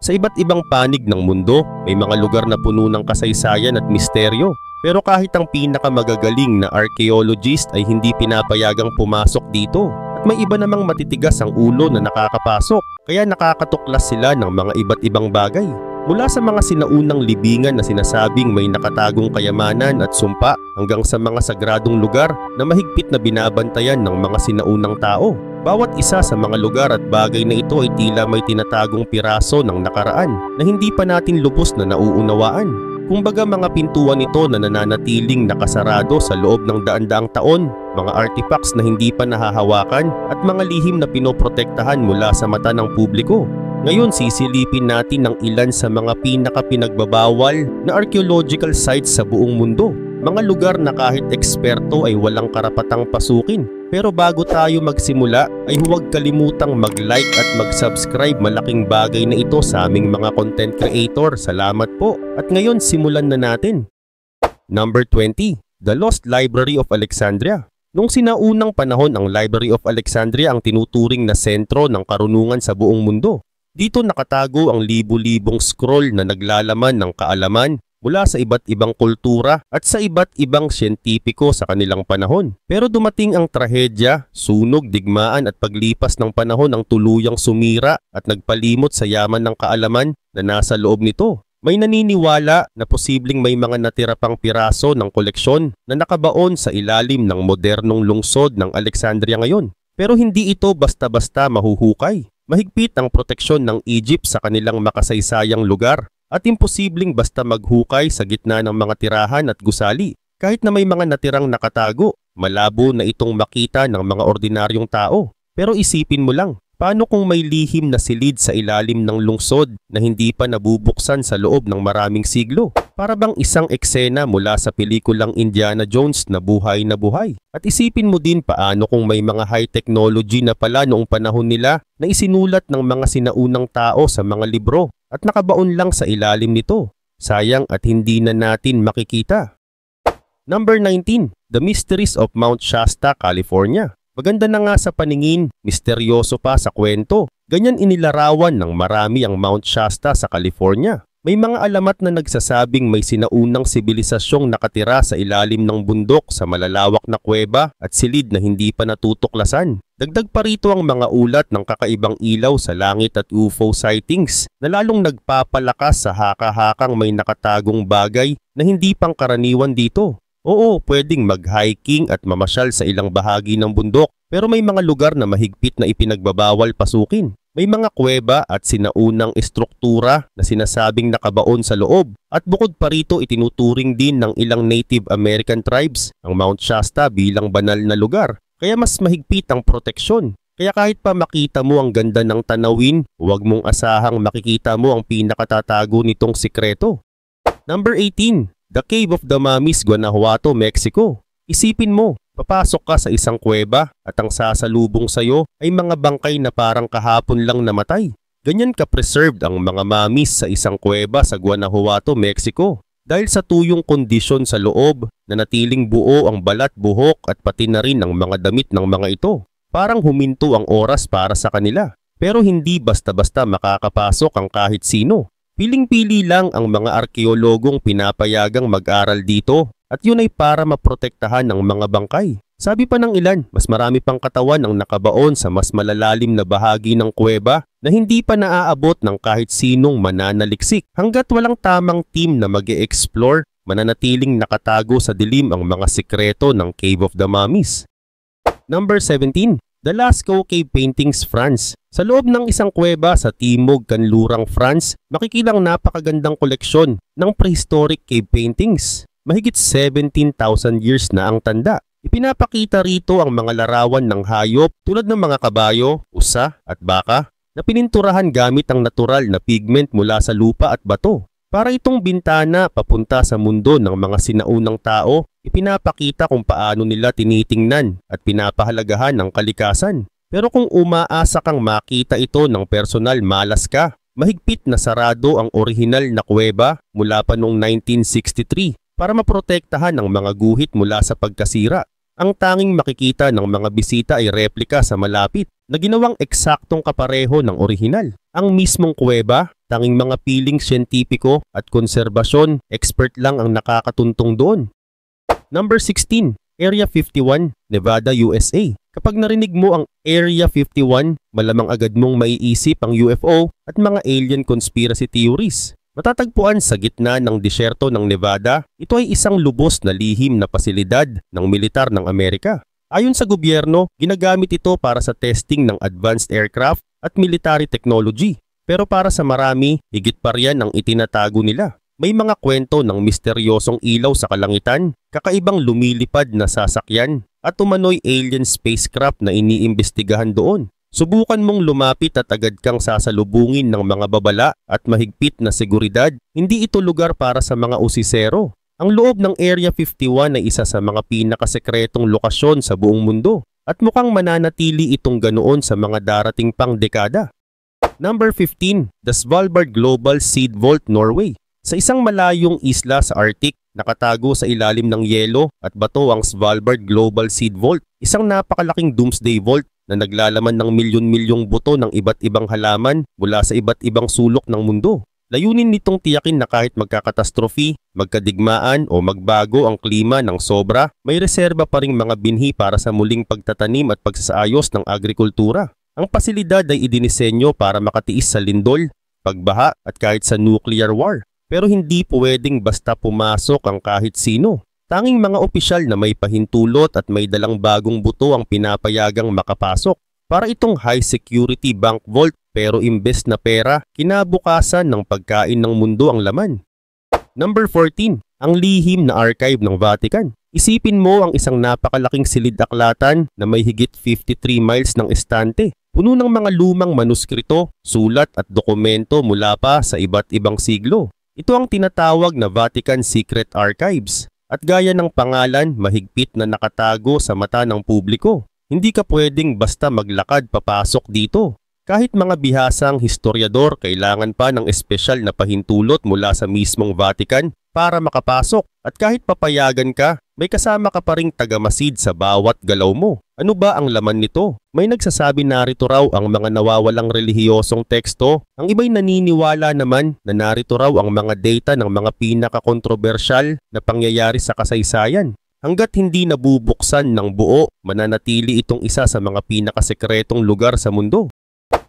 Sa iba't ibang panig ng mundo, may mga lugar na puno ng kasaysayan at misteryo. Pero kahit ang pinakamagagaling na archaeologist ay hindi pinapayagang pumasok dito. At may iba namang matitigas ang ulo na nakakapasok, kaya nakakatuklas sila ng mga iba't ibang bagay. Mula sa mga sinaunang libingan na sinasabing may nakatagong kayamanan at sumpa hanggang sa mga sagradong lugar na mahigpit na binabantayan ng mga sinaunang tao. Bawat isa sa mga lugar at bagay na ito ay tila may tinatagong piraso ng nakaraan na hindi pa natin lubos na nauunawaan. Kumbaga mga pintuan nito na nananatiling nakasarado sa loob ng daan-daang taon, mga artifacts na hindi pa nahahawakan at mga lihim na pinoprotektahan mula sa mata ng publiko. Ngayon sisilipin natin ang ilan sa mga pinaka-pinagbabawal na archaeological sites sa buong mundo. Mga lugar na kahit eksperto ay walang karapatang pasukin. Pero bago tayo magsimula ay huwag kalimutang mag-like at mag-subscribe. Malaking bagay na ito sa aming mga content creator. Salamat po. At ngayon simulan na natin. Number 20. The Lost Library of Alexandria. Noong sinaunang panahon, ang Library of Alexandria ang tinuturing na sentro ng karunungan sa buong mundo. Dito nakatago ang libu-libong scroll na naglalaman ng kaalaman mula sa iba't ibang kultura at sa iba't ibang siyentipiko sa kanilang panahon. Pero dumating ang trahedya, sunog, digmaan at paglipas ng panahon ang tuluyang sumira at nagpalimot sa yaman ng kaalaman na nasa loob nito. May naniniwala na posibleng may mga natira pang piraso ng koleksyon na nakabaon sa ilalim ng modernong lungsod ng Alexandria ngayon. Pero hindi ito basta-basta mahuhukay. Mahigpit ang proteksyon ng Egypt sa kanilang makasaysayang lugar. At imposibleng basta maghukay sa gitna ng mga tirahan at gusali. Kahit na may mga natirang nakatago, malabo na itong makita ng mga ordinaryong tao. Pero isipin mo lang, paano kung may lihim na silid sa ilalim ng lungsod na hindi pa nabubuksan sa loob ng maraming siglo? Para bang isang eksena mula sa pelikulang Indiana Jones na buhay na buhay. At isipin mo din paano kung may mga high technology na pala noong panahon nila na isinulat ng mga sinaunang tao sa mga libro at nakabaon lang sa ilalim nito. Sayang at hindi na natin makikita. Number 19. The Mysteries of Mount Shasta, California. Maganda na nga sa paningin, misteryoso pa sa kwento. Ganyan inilarawan ng marami ang Mount Shasta sa California. May mga alamat na nagsasabing may sinaunang sibilisasyong nakatira sa ilalim ng bundok sa malalawak na kuweba at silid na hindi pa natutuklasan. Dagdag pa rito ang mga ulat ng kakaibang ilaw sa langit at UFO sightings na lalong nagpapalakas sa haka-hakang may nakatagong bagay na hindi pangkaraniwan dito. Oo, pwedeng mag-hiking at mamasyal sa ilang bahagi ng bundok pero may mga lugar na mahigpit na ipinagbabawal pasukin. May mga kuweba at sinaunang estruktura na sinasabing nakabaon sa loob at bukod pa rito itinuturing din ng ilang Native American tribes ang Mount Shasta bilang banal na lugar. Kaya mas mahigpit ang proteksyon. Kaya kahit pa makita mo ang ganda ng tanawin, huwag mong asahang makikita mo ang pinakatatago nitong sikreto. Number 18. The Cave of the Mummies, Guanajuato, Mexico. Isipin mo, papasok ka sa isang kuweba at ang sasalubong sa'yo ay mga bangkay na parang kahapon lang namatay. Ganyan ka-preserved ang mga mummies sa isang kuweba sa Guanajuato, Mexico. Dahil sa tuyong kondisyon sa loob, nanatiling buo ang balat, buhok at pati na rin ang mga damit ng mga ito. Parang huminto ang oras para sa kanila. Pero hindi basta-basta makakapasok ang kahit sino. Piling-pili lang ang mga arkeologong pinapayagang mag-aral dito at yun ay para maprotektahan ang mga bangkay. Sabi pa ng ilan, mas marami pang katawan ang nakabaon sa mas malalalim na bahagi ng kuweba na hindi pa naaabot ng kahit sinong mananaliksik. Hanggat walang tamang team na mag-e-explore, mananatiling nakatago sa dilim ang mga sikreto ng Cave of the Mummies. Number 17. The Lascaux Cave Paintings, France. Sa loob ng isang kuweba sa timog kanlurang France, makikilang napakagandang koleksyon ng prehistoric cave paintings. Mahigit 17,000 years na ang tanda. Ipinapakita rito ang mga larawan ng hayop tulad ng mga kabayo, usa at baka na pininturahan gamit ang natural na pigment mula sa lupa at bato. Para itong bintana papunta sa mundo ng mga sinaunang tao, ipinapakita kung paano nila tinitingnan at pinapahalagahan ang kalikasan. Pero kung umaasa kang makita ito ng personal, malas ka. Mahigpit na sarado ang orihinal na kuweba mula pa noong 1963 para maprotektahan ang mga guhit mula sa pagkasira. Ang tanging makikita ng mga bisita ay replika sa malapit na ginawang eksaktong kapareho ng orihinal. Ang mismong kuweba, Tanging mga piling siyentipiko at konserbasyon, expert lang ang nakakatuntong doon. Number 16. Area 51, Nevada, USA. Kapag narinig mo ang Area 51, malamang agad mong maiisip ang UFO at mga alien conspiracy theories. Matatagpuan sa gitna ng disyerto ng Nevada, ito ay isang lubos na lihim na pasilidad ng militar ng Amerika. Ayon sa gobyerno, ginagamit ito para sa testing ng advanced aircraft at military technology. Pero para sa marami, higit pa riyan ang itinatago nila. May mga kwento ng misteryosong ilaw sa kalangitan, kakaibang lumilipad na sasakyan, at umano'y alien spacecraft na iniimbestigahan doon. Subukan mong lumapit at agad kang sasalubungin ng mga babala at mahigpit na seguridad. Hindi ito lugar para sa mga usisero. Ang loob ng Area 51 ay isa sa mga pinakasekretong lokasyon sa buong mundo at mukhang mananatili itong ganoon sa mga darating pang dekada. Number 15. The Svalbard Global Seed Vault, Norway. Sa isang malayong isla sa Arctic, nakatago sa ilalim ng yelo at bato ang Svalbard Global Seed Vault, isang napakalaking doomsday vault na naglalaman ng milyon-milyong buto ng iba't ibang halaman mula sa iba't ibang sulok ng mundo. Layunin nitong tiyakin na kahit magkakatastrophe, magkadigmaan o magbago ang klima ng sobra, may reserba pa ring mga binhi para sa muling pagtatanim at pagsasaayos ng agrikultura. Ang pasilidad ay idinisenyo para makatiis sa lindol, pagbaha at kahit sa nuclear war. Pero hindi pwedeng basta pumasok ang kahit sino. Tanging mga opisyal na may pahintulot at may dalang bagong buto ang pinapayagang makapasok. Para itong high security bank vault, pero imbes na pera, kinabukasan ng pagkain ng mundo ang laman. Number 14. Ang lihim na archive ng Vatican. Isipin mo ang isang napakalaking silid-aklatan na may higit 53 miles ng estante. Puno ng mga lumang manuskrito, sulat at dokumento mula pa sa iba't ibang siglo. Ito ang tinatawag na Vatican Secret Archives at gaya ng pangalan, mahigpit na nakatago sa mata ng publiko. Hindi ka pwedeng basta maglakad papasok dito. Kahit mga bihasang historiador, kailangan pa ng espesyal na pahintulot mula sa mismong Vatican para makapasok. At kahit papayagan ka, may kasama ka pa ring tagamasid sa bawat galaw mo. Ano ba ang laman nito? May nagsasabi narito raw ang mga nawawalang relihiyosong teksto. Ang iba'y naniniwala naman na narito raw ang mga data ng mga pinakakontrobersyal na pangyayari sa kasaysayan. Hanggat hindi nabubuksan ng buo, mananatili itong isa sa mga pinakasekretong lugar sa mundo.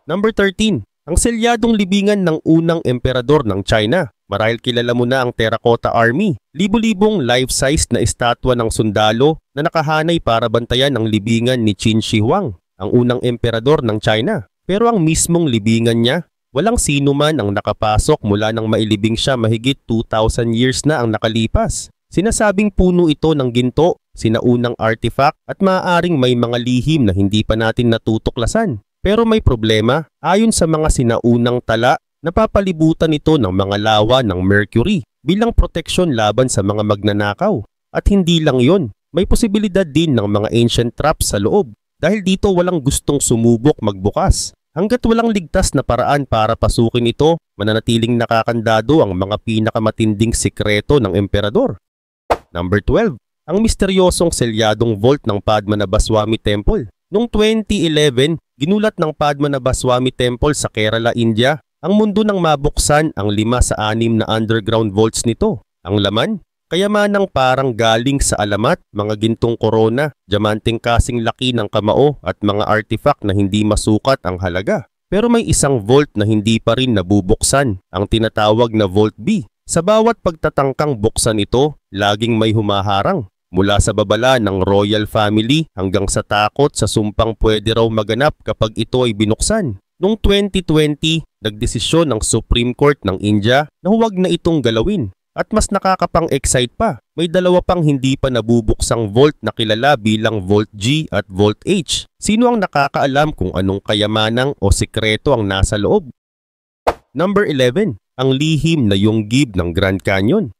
Number 13. Ang selyadong libingan ng unang emperador ng China. Marahil kilala mo na ang Terracotta Army. Libo-libong life-size na estatwa ng sundalo na nakahanay para bantayan ang libingan ni Qin Shi Huang, ang unang emperador ng China. Pero ang mismong libingan niya, walang sino man ang nakapasok mula nang mailibing siya mahigit 2,000 years na ang nakalipas. Sinasabing puno ito ng ginto, sinaunang artifact at maaaring may mga lihim na hindi pa natin natutuklasan. Pero may problema, ayon sa mga sinaunang tala, napapalibutan ito ng mga lawa ng mercury bilang proteksyon laban sa mga magnanakaw. At hindi lang yon, may posibilidad din ng mga ancient traps sa loob dahil dito walang gustong sumubok magbukas. Hanggat walang ligtas na paraan para pasukin ito, mananatiling nakakandado ang mga pinakamatinding sikreto ng emperador. Number 12. Ang misteryosong selyadong vault ng Padmanabhaswamy Temple. Noong 2011, ginulat ng Padmanabhaswamy Temple sa Kerala, India, ang mundo nang mabuksan ang 5 sa 6 na underground vaults nito. Ang laman, kayamanang parang galing sa alamat, mga gintong korona, diamanteng kasing laki ng kamao at mga artifact na hindi masukat ang halaga. Pero may isang vault na hindi pa rin nabubuksan, ang tinatawag na Vault B. Sa bawat pagtatangkang buksan ito, laging may humaharang. Mula sa babala ng royal family hanggang sa takot sa sumpang pwede raw maganap kapag ito ay binuksan. Noong 2020, nagdesisyon ng Supreme Court ng India na huwag na itong galawin. At mas nakakapang-excite pa, may 2 pang hindi pa nabubuksang vault na kilala bilang Vault G at Vault H. Sino ang nakakaalam kung anong kayamanang o sikreto ang nasa loob? Number 11. Ang lihim na yunggib ng Grand Canyon.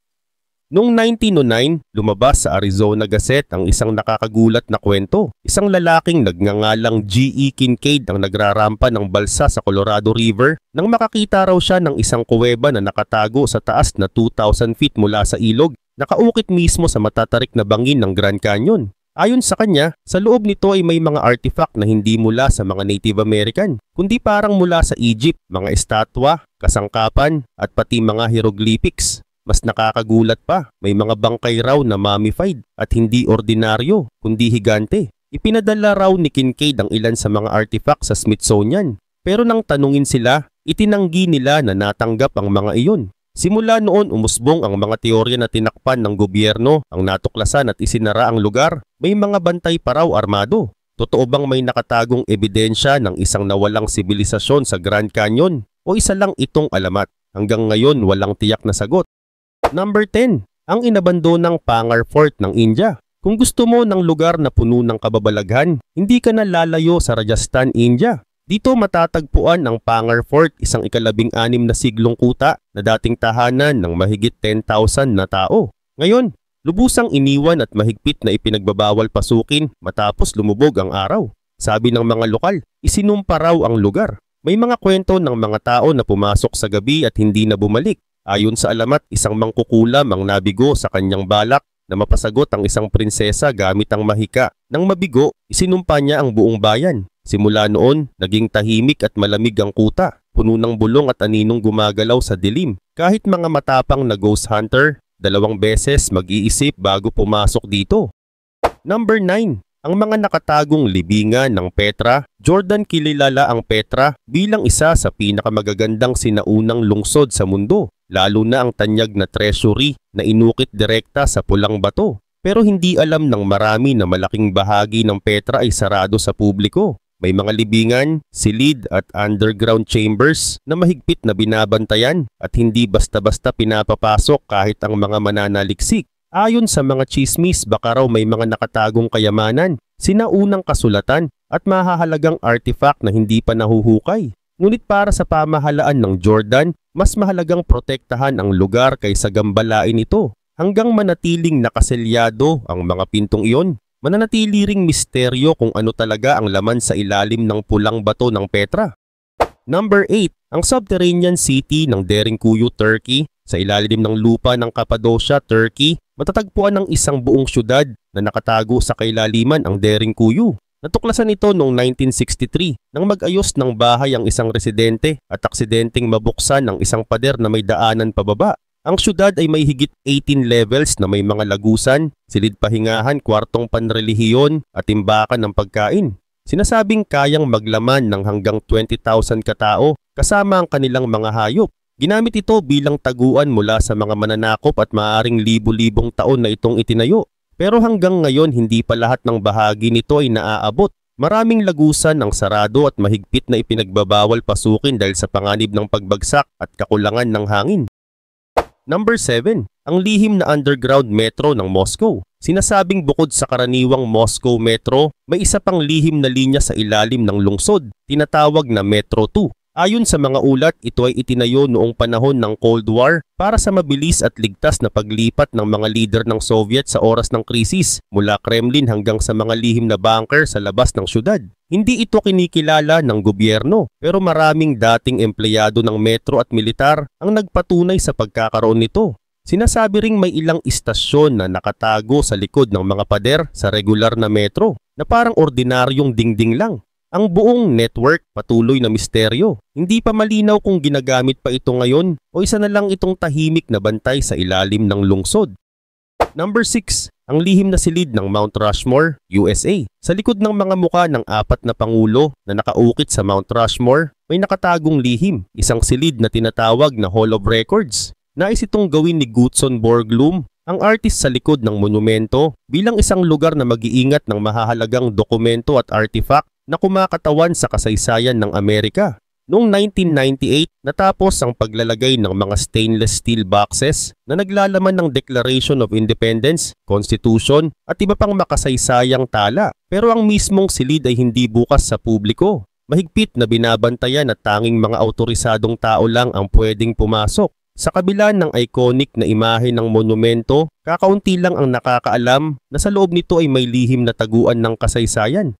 Noong 1909, lumabas sa Arizona Gazette ang isang nakakagulat na kwento. Isang lalaking nagngangalang G.E. Kincaid ang nagrarampa ng balsa sa Colorado River nang makakita raw siya ng isang kuweba na nakatago sa taas na 2,000 feet mula sa ilog, nakaukit mismo sa matatarik na bangin ng Grand Canyon. Ayon sa kanya, sa loob nito ay may mga artifact na hindi mula sa mga Native American, kundi parang mula sa Egypt, mga estatwa, kasangkapan, at pati mga hieroglyphics. Mas nakakagulat pa, may mga bangkay raw na mummified at hindi ordinaryo, kundi higante. Ipinadala raw ni Kincaid ang ilan sa mga artifact sa Smithsonian. Pero nang tanungin sila, itinanggi nila na natanggap ang mga iyon. Simula noon umusbong ang mga teorya na tinakpan ng gobyerno ang natuklasan at isinara ang lugar. May mga bantay pa raw armado. Totoo bang may nakatagong ebidensya ng isang nawalang sibilisasyon sa Grand Canyon? O isa lang itong alamat? Hanggang ngayon walang tiyak na sagot. Number 10. Ang inabandonang Pangar Fort ng India. Kung gusto mo ng lugar na puno ng kababalaghan, hindi ka na lalayo sa Rajasthan, India. Dito matatagpuan ang Pangar Fort, isang ika-16 na siglong kuta na dating tahanan ng mahigit 10,000 na tao. Ngayon, lubusang iniwan at mahigpit na ipinagbabawal pasukin matapos lumubog ang araw. Sabi ng mga lokal, isinumpa raw ang lugar. May mga kwento ng mga tao na pumasok sa gabi at hindi na bumalik. Ayon sa alamat, isang mangkukulam ang nabigo sa kanyang balak na mapasagot ang isang prinsesa gamit ang mahika. Nang mabigo, isinumpa niya ang buong bayan. Simula noon, naging tahimik at malamig ang kuta, puno ng bulong at aninong gumagalaw sa dilim. Kahit mga matapang na ghost hunter, 2 beses mag-iisip bago pumasok dito. Number 9. Ang mga nakatagong libingan ng Petra. Jordan, kilala ang Petra bilang isa sa pinakamagagandang sinaunang lungsod sa mundo, lalo na ang tanyag na treasury na inukit direkta sa pulang bato. Pero hindi alam ng marami na malaking bahagi ng Petra ay sarado sa publiko. May mga libingan, silid at underground chambers na mahigpit na binabantayan at hindi basta-basta pinapapasok kahit ang mga mananaliksik. Ayon sa mga chismis, baka raw may mga nakatagong kayamanan, sinaunang kasulatan at mahahalagang artifact na hindi pa nahuhukay. Ngunit para sa pamahalaan ng Jordan, mas mahalagang protektahan ang lugar kaysa gambalain ito. Hanggang manatiling nakaselyado ang mga pintong iyon, mananatili ring misteryo kung ano talaga ang laman sa ilalim ng pulang bato ng Petra. Number 8. Ang subterranean city ng Derinkuyu, Turkey. Sa ilalim ng lupa ng Cappadocia, Turkey, matatagpuan ng isang buong syudad na nakatago sa kailaliman ang Derinkuyu. Natuklasan ito noong 1963 nang mag-ayos ng bahay ang isang residente at aksidenteng mabuksan ang isang pader na may daanan pababa. Ang syudad ay may higit 18 levels na may mga lagusan, silid pahingahan, kwartong panrelihiyon at timbakan ng pagkain. Sinasabing kayang maglaman ng hanggang 20,000 katao kasama ang kanilang mga hayop. Ginamit ito bilang taguan mula sa mga mananakop at maaaring libu-libong taon na itong itinayo. Pero hanggang ngayon hindi pa lahat ng bahagi nito ay naaabot. Maraming lagusan ang sarado at mahigpit na ipinagbabawal pasukin dahil sa panganib ng pagbagsak at kakulangan ng hangin. Number 7. Ang lihim na underground metro ng Moscow. Sinasabing bukod sa karaniwang Moscow Metro, may isa pang lihim na linya sa ilalim ng lungsod, tinatawag na Metro 2. Ayon sa mga ulat, ito ay itinayo noong panahon ng Cold War para sa mabilis at ligtas na paglipat ng mga lider ng Soviet sa oras ng krisis mula Kremlin hanggang sa mga lihim na bunker sa labas ng syudad. Hindi ito kinikilala ng gobyerno pero maraming dating empleyado ng metro at militar ang nagpatunay sa pagkakaroon nito. Sinasabi ring may ilang istasyon na nakatago sa likod ng mga pader sa regular na metro na parang ordinaryong dingding lang. Ang buong network patuloy na misteryo. Hindi pa malinaw kung ginagamit pa ito ngayon o isa na lang itong tahimik na bantay sa ilalim ng lungsod. Number 6. Ang lihim na silid ng Mount Rushmore, USA. Sa likod ng mga muka ng 4 na pangulo na nakaukit sa Mount Rushmore, may nakatagong lihim, isang silid na tinatawag na Hall of Records. Nais itong gawin ni Gutzon Borglum, ang artist sa likod ng monumento, bilang isang lugar na mag-iingat ng mahahalagang dokumento at artifact na kumakatawan sa kasaysayan ng Amerika. Noong 1998, natapos ang paglalagay ng mga stainless steel boxes na naglalaman ng Declaration of Independence, Constitution at iba pang makasaysayang tala. Pero ang mismong silid ay hindi bukas sa publiko. Mahigpit na binabantayan at tanging mga autorisadong tao lang ang pwedeng pumasok. Sa kabila ng iconic na imahe ng monumento, kakaunti lang ang nakakaalam na sa loob nito ay may lihim na taguan ng kasaysayan.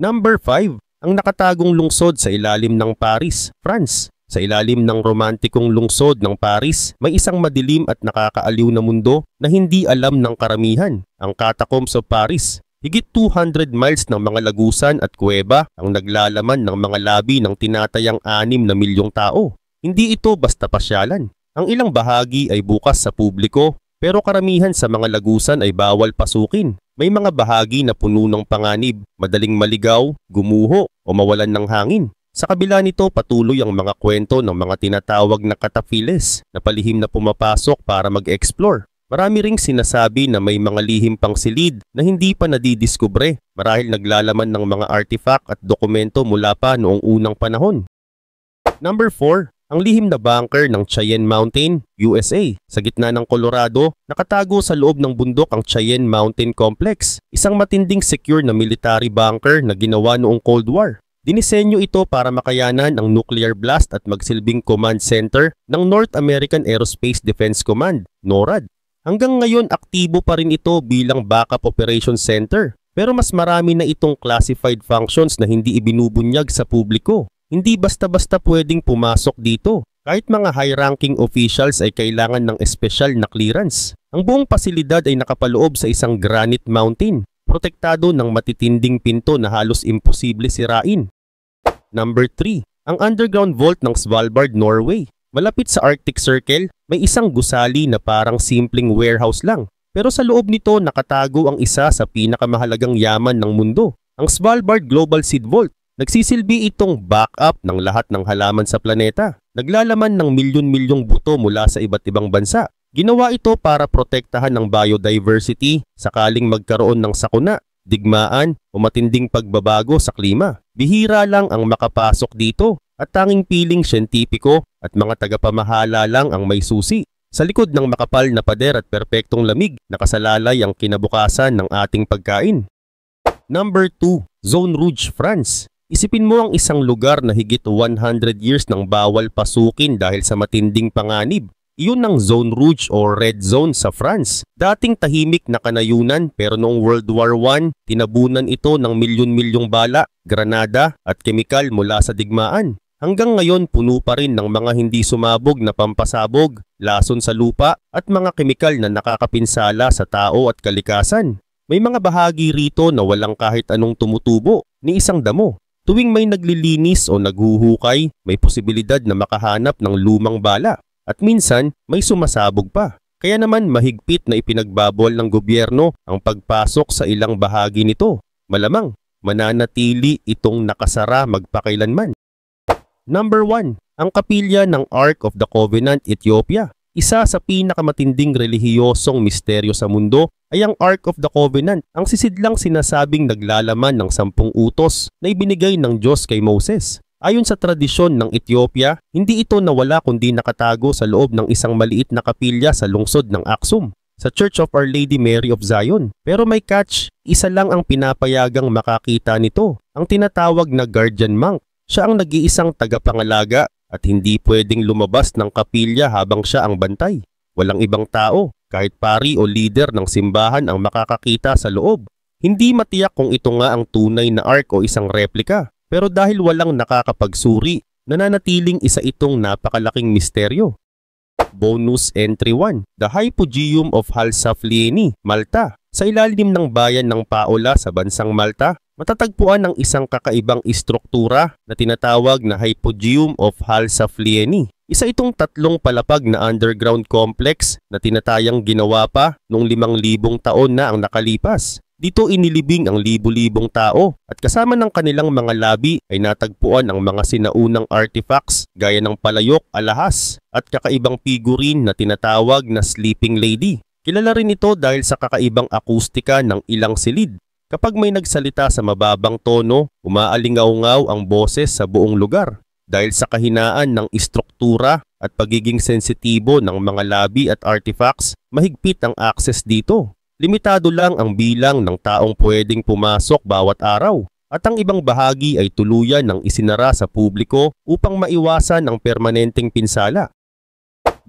Number 5. Ang nakatagong lungsod sa ilalim ng Paris, France. Sa ilalim ng romantikong lungsod ng Paris, may isang madilim at nakakaaliw na mundo na hindi alam ng karamihan, ang Catacombs of Paris. Higit 200 miles ng mga lagusan at kuweba ang naglalaman ng mga labi ng tinatayang 6 na milyong tao. Hindi ito basta pasyalan. Ang ilang bahagi ay bukas sa publiko, pero karamihan sa mga lagusan ay bawal pasukin. May mga bahagi na puno ng panganib, madaling maligaw, gumuho o mawalan ng hangin. Sa kabila nito, patuloy ang mga kwento ng mga tinatawag na katafiles na palihim na pumapasok para mag-explore. Marami ring sinasabi na may mga lihim pang silid na hindi pa nadidiskubre marahil naglalaman ng mga artifact at dokumento mula pa noong unang panahon. Number 4. Ang lihim na bunker ng Cheyenne Mountain, USA. Sa gitna ng Colorado, nakatago sa loob ng bundok ang Cheyenne Mountain Complex, isang matinding secure na military bunker na ginawa noong Cold War. Dinisenyo ito para makayanan ang nuclear blast at magsilbing command center ng North American Aerospace Defense Command, NORAD. Hanggang ngayon aktibo pa rin ito bilang backup operation center, pero mas marami na itong classified functions na hindi ibinubunyag sa publiko. Hindi basta-basta pwedeng pumasok dito. Kahit mga high-ranking officials ay kailangan ng espesyal na clearance. Ang buong pasilidad ay nakapaloob sa isang granite mountain, protektado ng matitinding pinto na halos imposible sirain. Number 3. Ang underground vault ng Svalbard, Norway. Malapit sa Arctic Circle, may isang gusali na parang simpleng warehouse lang. Pero sa loob nito nakatago ang isa sa pinakamahalagang yaman ng mundo, ang Svalbard Global Seed Vault. Nagsisilbi itong backup ng lahat ng halaman sa planeta. Naglalaman ng milyon-milyong buto mula sa iba't ibang bansa. Ginawa ito para protektahan ng biodiversity sakaling magkaroon ng sakuna, digmaan o matinding pagbabago sa klima. Bihira lang ang makapasok dito at tanging piling siyentipiko at mga tagapamahala lang ang may susi. Sa likod ng makapal na pader at perpektong lamig, nakasalalay ang kinabukasan ng ating pagkain. Number 2. Zone Rouge, France. Isipin mo ang isang lugar na higit 100 years nang bawal pasukin dahil sa matinding panganib. Iyon ang Zone Rouge o Red Zone sa France. Dating tahimik na kanayunan pero noong World War I, tinabunan ito ng milyon-milyong bala, granada at kemikal mula sa digmaan. Hanggang ngayon puno pa rin ng mga hindi sumabog na pampasabog, lason sa lupa at mga kemikal na nakakapinsala sa tao at kalikasan. May mga bahagi rito na walang kahit anong tumutubo ni isang damo. Tuwing may naglilinis o naghuhukay, may posibilidad na makahanap ng lumang bala. At minsan, may sumasabog pa. Kaya naman mahigpit na ipinagbabawal ng gobyerno ang pagpasok sa ilang bahagi nito. Malamang, mananatili itong nakasara magpakailanman. Number 1. Ang kapilya ng Ark of the Covenant, Ethiopia. Isa sa pinakamatinding relihiyosong misteryo sa mundo ay ang Ark of the Covenant, ang sisidlang sinasabing naglalaman ng 10 utos na ibinigay ng Diyos kay Moses. Ayon sa tradisyon ng Ethiopia, hindi ito nawala kundi nakatago sa loob ng isang maliit na kapilya sa lungsod ng Aksum, sa Church of Our Lady Mary of Zion. Pero may catch, isa lang ang pinapayagang makakita nito, ang tinatawag na guardian monk. Siya ang nag-iisang tagapangalaga at hindi pwedeng lumabas ng kapilya habang siya ang bantay. Walang ibang tao, kahit pari o leader ng simbahan ang makakakita sa loob. Hindi matiyak kung ito nga ang tunay na ark o isang replika. Pero dahil walang nakakapagsuri, nananatiling isa itong napakalaking misteryo. Bonus Entry 1. The Hypogeum of Halsaflieni, Malta. Sa ilalim ng bayan ng Paola sa bansang Malta, matatagpuan ang isang kakaibang istruktura na tinatawag na Hypogeum of Halsaflieni. Isa itong 3 palapag na underground complex na tinatayang ginawa pa noong 5,000 taon na ang nakalipas. Dito inilibing ang libu-libong tao at kasama ng kanilang mga labi ay natagpuan ang mga sinaunang artifacts gaya ng palayok, alahas at kakaibang figurin na tinatawag na Sleeping Lady. Kilala rin ito dahil sa kakaibang akustika ng ilang silid. Kapag may nagsalita sa mababang tono, umaalingaw-ngaw ang boses sa buong lugar. Dahil sa kahinaan ng istruktura at pagiging sensitibo ng mga labi at artifacts, mahigpit ang access dito. Limitado lang ang bilang ng taong pwedeng pumasok bawat araw at ang ibang bahagi ay tuluyan ng isinara sa publiko upang maiwasan ang permanenteng pinsala.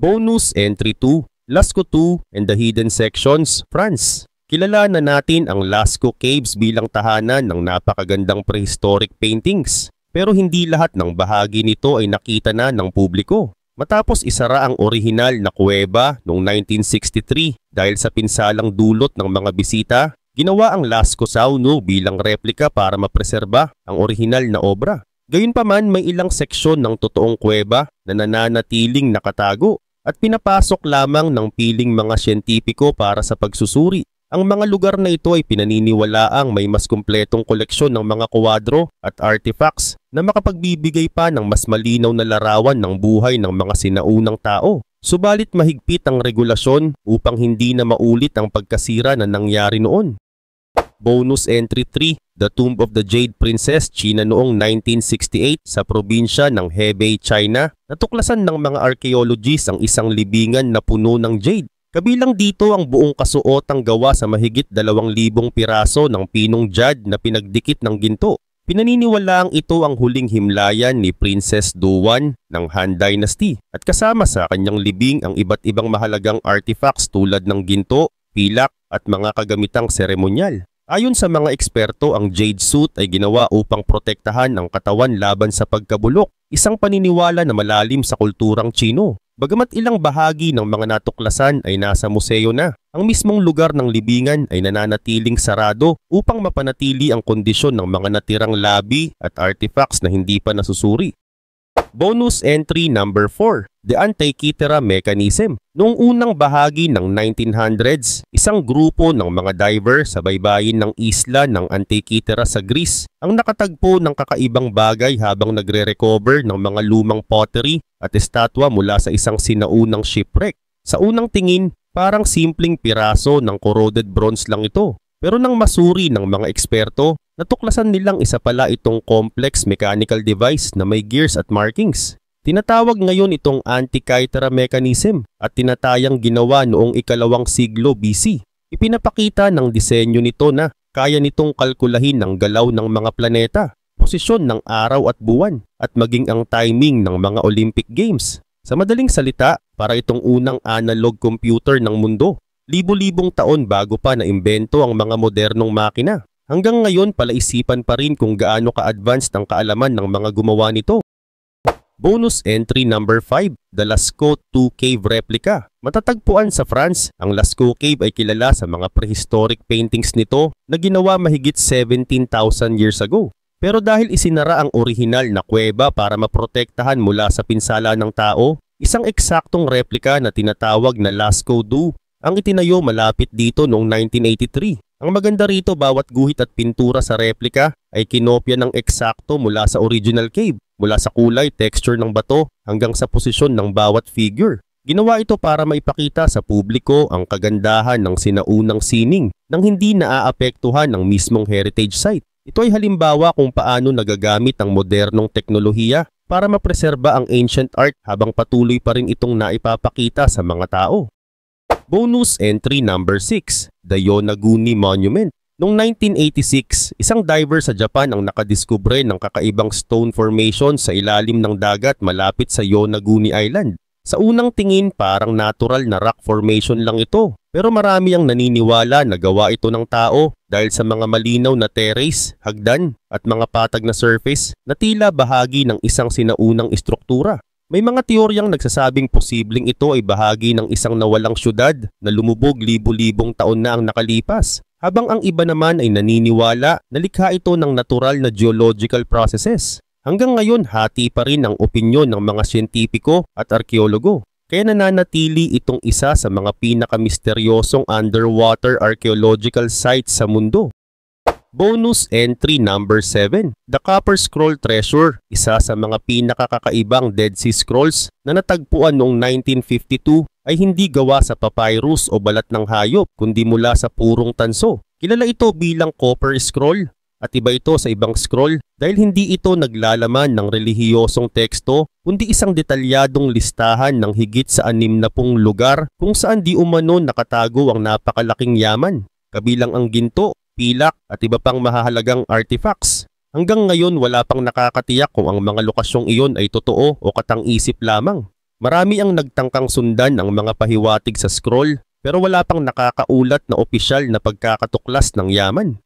Bonus Entry 2. Lascaux 2 and the Hidden Sections, France. Kilala na natin ang Lascaux Caves bilang tahanan ng napakagandang prehistoric paintings. Pero hindi lahat ng bahagi nito ay nakita na ng publiko. Matapos isara ang orihinal na kuweba noong 1963 dahil sa pinsalang dulot ng mga bisita, Ginawa ang Lascaux Sauno bilang replika para mapreserba ang orihinal na obra. Gayunpaman, may ilang seksyon ng totoong kuweba na nananatiling nakatago at pinapasok lamang ng piling mga siyentipiko para sa pagsusuri. Ang mga lugar na ito ay pinaniniwalaang may mas kumpletong koleksyon ng mga kuwadro at artifacts na makapagbibigay pa ng mas malinaw na larawan ng buhay ng mga sinaunang tao. Subalit mahigpit ang regulasyon upang hindi na maulit ang pagkasira na nangyari noon. Bonus Entry 3, The Tomb of the Jade Princess, China noong 1968 sa probinsya ng Hebei, China. Natuklasan ng mga archaeologists ang isang libingan na puno ng jade. Kabilang dito ang buong kasuotang gawa sa mahigit 2,000 piraso ng pinong jade na pinagdikit ng ginto. Pinaniniwalaang ito ang huling himlayan ni Princess Dowan ng Han Dynasty at kasama sa kanyang libing ang iba't ibang mahalagang artifacts tulad ng ginto, pilak at mga kagamitang seremonyal. Ayon sa mga eksperto, ang jade suit ay ginawa upang protektahan ang katawan laban sa pagkabulok, isang paniniwala na malalim sa kulturang Tsino. Bagamat ilang bahagi ng mga natuklasan ay nasa museo na, ang mismong lugar ng libingan ay nananatiling sarado upang mapanatili ang kondisyon ng mga natirang labi at artifacts na hindi pa nasusuri. Bonus Entry Number 4, The Antikythera Mechanism. Noong unang bahagi ng 1900s, isang grupo ng mga diver sa baybayin ng isla ng Antikythera sa Greece ang nakatagpo ng kakaibang bagay habang nagre-recover ng mga lumang pottery at estatwa mula sa isang sinaunang shipwreck. Sa unang tingin, parang simpleng piraso ng corroded bronze lang ito. Pero nang masuri ng mga eksperto, natuklasan nilang isa pala itong complex mechanical device na may gears at markings. Tinatawag ngayon itong Antikythera Mechanism at tinatayang ginawa noong ika-2 siglo BC. Ipinapakita ng disenyo nito na kaya nitong kalkulahin ang galaw ng mga planeta, posisyon ng araw at buwan, at maging ang timing ng mga Olympic Games. Sa madaling salita, para itong unang analog computer ng mundo. Libo-libong taon bago pa naimbento ang mga modernong makina. Hanggang ngayon palaisipan pa rin kung gaano ka-advanced ang kaalaman ng mga gumawa nito. Bonus Entry Number 5, The Lascaux II Cave Replica. Matatagpuan sa France, ang Lascaux Cave ay kilala sa mga prehistoric paintings nito na ginawa mahigit 17,000 years ago. Pero dahil isinara ang orihinal na kuweba para maprotektahan mula sa pinsala ng tao, isang eksaktong replika na tinatawag na Lascaux II ang itinayo malapit dito noong 1983. Ang maganda rito, bawat guhit at pintura sa replika ay kinopya ng eksakto mula sa original cave, mula sa kulay, texture ng bato hanggang sa posisyon ng bawat figure. Ginawa ito para maipakita sa publiko ang kagandahan ng sinaunang sining nang hindi naaapektuhan ng mismong heritage site. Ito ay halimbawa kung paano nagagamit ang modernong teknolohiya para mapreserba ang ancient art habang patuloy pa rin itong naipapakita sa mga tao. Bonus Entry Number 6, The Yonaguni Monument. Noong 1986, isang diver sa Japan ang nakadiskubre ng kakaibang stone formation sa ilalim ng dagat malapit sa Yonaguni Island. Sa unang tingin, parang natural na rock formation lang ito. Pero marami ang naniniwala na gawa ito ng tao dahil sa mga malinaw na terrace, hagdan at mga patag na surface na tila bahagi ng isang sinaunang istruktura. May mga teoryang nagsasabing posibleng ito ay bahagi ng isang nawalang syudad na lumubog libo-libong taon na ang nakalipas, habang ang iba naman ay naniniwala na likha ito ng natural na geological processes. Hanggang ngayon, hati pa rin ang opinyon ng mga siyentipiko at arkeologo, kaya nananatili itong isa sa mga pinakamisteryosong underwater archaeological sites sa mundo. Bonus Entry Number 7, The Copper Scroll Treasure, isa sa mga pinakakakaibang Dead Sea Scrolls na natagpuan noong 1952 ay hindi gawa sa papyrus o balat ng hayop kundi mula sa purong tanso. Kilala ito bilang Copper Scroll at iba ito sa ibang scroll dahil hindi ito naglalaman ng relihiyosong teksto kundi isang detalyadong listahan ng higit sa 60 lugar kung saan di umano nakatago ang napakalaking yaman, kabilang ang ginto, pilak at iba pang mahahalagang artifacts. Hanggang ngayon wala pang nakakatiyak kung ang mga lokasyong iyon ay totoo o katang-isip lamang. Marami ang nagtangkang sundan ang mga pahiwatig sa scroll pero wala pang nakakaulat na opisyal na pagkakatuklas ng yaman.